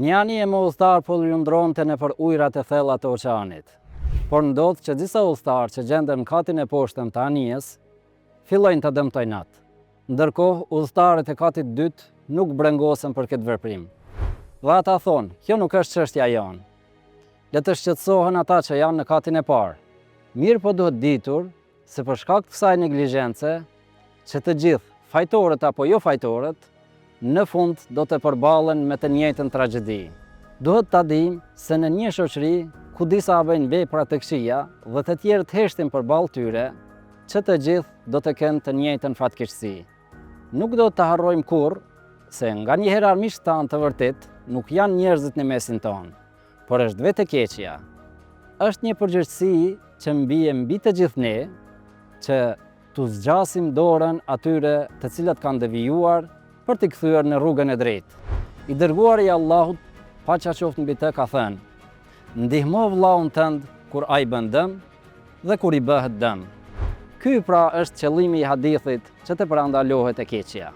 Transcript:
Një anije me udhëtar po lundronte nëpër ujërat e thella të oqeanit. Por ndodh që disa udhëtar që gjenden në katin e poshtëm të anijes fillojnë të dëmtojnë atë. Ndërkohë, udhëtarët e katit dytë nuk brengosen për këtë veprim. Dhe ata thonë, kjo nuk është çështja jonë. Le të shqetësohen ata që janë në katin e parë. Mirë po duhet ditur se për shkak të kësaj neglizhence, që të gjithë, fajtorët apo jo fajtorët, në fund do të përballen me të njëjtën tragjedi. Duhet ta dimë se në një shoqëri ku disa bëjnë vepra të këqija dhe të tjerët heshtin përballë tyre, që të gjithë do të kenë të njëjtën fatkeqësi. Nuk do të harrojmë kurrë se nga një herë armiqtë tanë të vërtet nuk janë njerëzit në mesin tonë, por është vetë keqja. Është një përgjegjësi që mbi të gjithë ne, që t'u zgjasim dorën atyre të cilat kanë devijuar për t'i kthyer në rrugën e drejtë. I dërguari i Allahut, paqja qoftë mbi të, ka thënë: ndihmo vllaun tënd kur ai bën dëm dhe kur i bëhet dëm. Ky pra është qëllimi i hadithit që të parandalohet e keqja.